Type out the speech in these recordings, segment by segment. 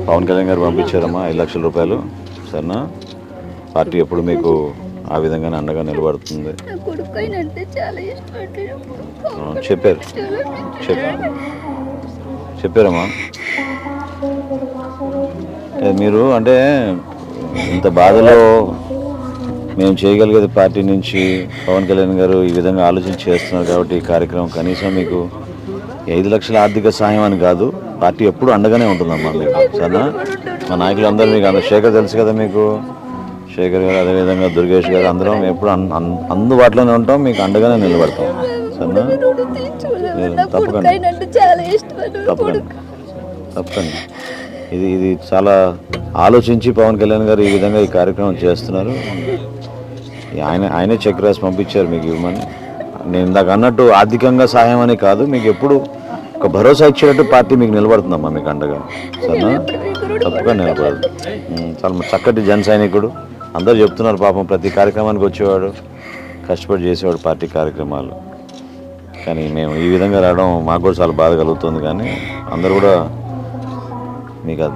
పవన్ కళ్యాణ్ గారు పంపించారమ్మా 5 లక్షల రూపాయలు. సరేనా? పార్టీ ఎప్పుడు మీకు ఆ విధంగానే అండగా నిలబడుతుంది. చెప్పారు చెప్పారమ్మా. మీరు అంటే ఇంత బాధలో మేము చేయగలిగేది పార్టీ నుంచి పవన్ కళ్యాణ్ గారు ఈ విధంగా ఆలోచించి చేస్తున్నారు కాబట్టి ఈ కార్యక్రమం కనీసం మీకు 5 లక్షల ఆర్థిక సాయం అని కాదు, పార్టీ ఎప్పుడు అండగానే ఉంటుందమ్మా మీకు. సరేనా? మా నాయకులందరూ మీకు అందరూ, శేఖర్ తెలుసు కదా మీకు, శేఖర్ గారు అదేవిధంగా దుర్గేష్ గారు అందరం ఎప్పుడు అందుబాటులోనే ఉంటాం, మీకు అండగానే నిలబడతాం. సరేనా? తప్పకండి తప్పకండి తప్పకండి. ఇది చాలా ఆలోచించి పవన్ కళ్యాణ్ గారు ఈ విధంగా ఈ కార్యక్రమం చేస్తున్నారు. ఆయనే చెక్ రాసి పంపించారు మీకు ఇవ్వమని. నేను ఇందాక అన్నట్టు ఆర్థికంగా సహాయం అని కాదు, మీకు ఎప్పుడు ఒక భరోసా ఇచ్చేటట్టు పార్టీ మీకు నిలబడుతుందమ్మా మీకు అండగా. సరేనా? తప్పకుండా నిలబడదు. చాలా చక్కటి జన సైనికుడు. అందరూ చెప్తున్నారు పాపం, ప్రతి కార్యక్రమానికి వచ్చేవాడు, కష్టపడి చేసేవాడు పార్టీ కార్యక్రమాలు. కానీ మేము ఈ విధంగా రావడం మాకు కూడా చాలా బాధ కలుగుతుంది. కానీ అందరూ కూడా మీకు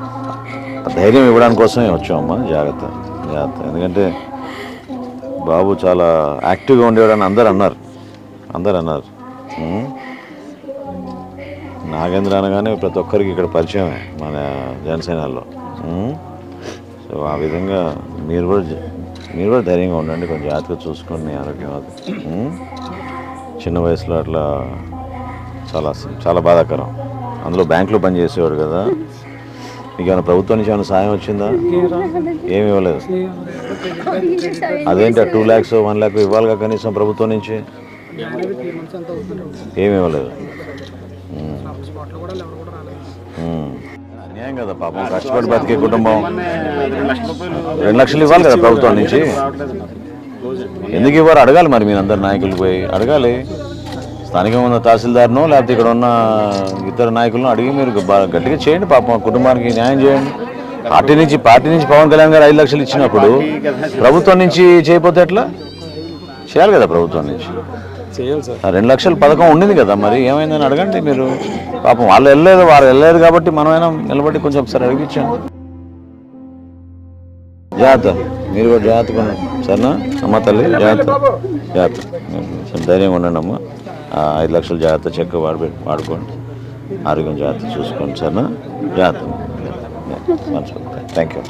ధైర్యం ఇవ్వడానికి కోసమే వచ్చామమ్మా. జాగ్రత్త జాగ్రత్త. ఎందుకంటే బాబు చాలా యాక్టివ్గా ఉండేవాడని అందరు అన్నారు. నాగేంద్ర అనగానే ప్రతి ఒక్కరికి ఇక్కడ పరిచయమే మన జనసేనలో. సో ఆ విధంగా మీరు కూడా ధైర్యంగా ఉండండి, కొంచెం జాగ్రత్తగా చూసుకోండి మీ ఆరోగ్యం. అది చిన్న వయసులో అట్లా చాలా బాధాకరం. అందులో బ్యాంకులో పనిచేసేవాడు కదా. మీకు ఏమైనా ప్రభుత్వం నుంచి ఏమైనా సాయం వచ్చిందా? ఏమి ఇవ్వలేదు. అదేంటి 2 lakhs 1 lakh ఇవ్వాలిగా కనీసం ప్రభుత్వం నుంచి? ఏమి ఇవ్వలేదు. అన్యాయం కదా పాపం, కష్టపడి బతికే కుటుంబం. 2 లక్షలు ఇవ్వాలి కదా ప్రభుత్వం నుంచి. ఎందుకు ఇవ్వరు అడగాలి మరి, మీరు అందరు నాయకులు పోయి అడగాలి. స్థానికంగా ఉన్న తహసీల్దార్ను లేకపోతే ఇక్కడ ఉన్న ఇతర నాయకులను అడిగి మీరు గట్టిగా చేయండి, పాపం కుటుంబానికి న్యాయం చేయండి. పార్టీ నుంచి పవన్ కళ్యాణ్ గారు 5 లక్షలు ఇచ్చినప్పుడు ప్రభుత్వం నుంచి చేయకపోతే ఎట్లా? చేయాలి కదా ప్రభుత్వం నుంచి. 2 లక్షల పథకం ఉండింది కదా, మరి ఏమైందని అడగండి మీరు. పాపం వారు వెళ్ళలేదు కాబట్టి మనమైనా నిలబడి కొంచెం ఒకసారి అడిగించాను. జాగ్రత్త, మీరు కూడా జాగ్రత్తగా ఉండండి. సరేనా అమ్మ తల్లి? జాగ్రత్త ధైర్యంగా ఉండండి అమ్మ. 5 లక్షలు జాగ్రత్త చెక్ వాడుకోండి, ఆరోగ్యం జాగ్రత్త చూసుకోండి. సరేనా? జాగ్రత్త. Thank you.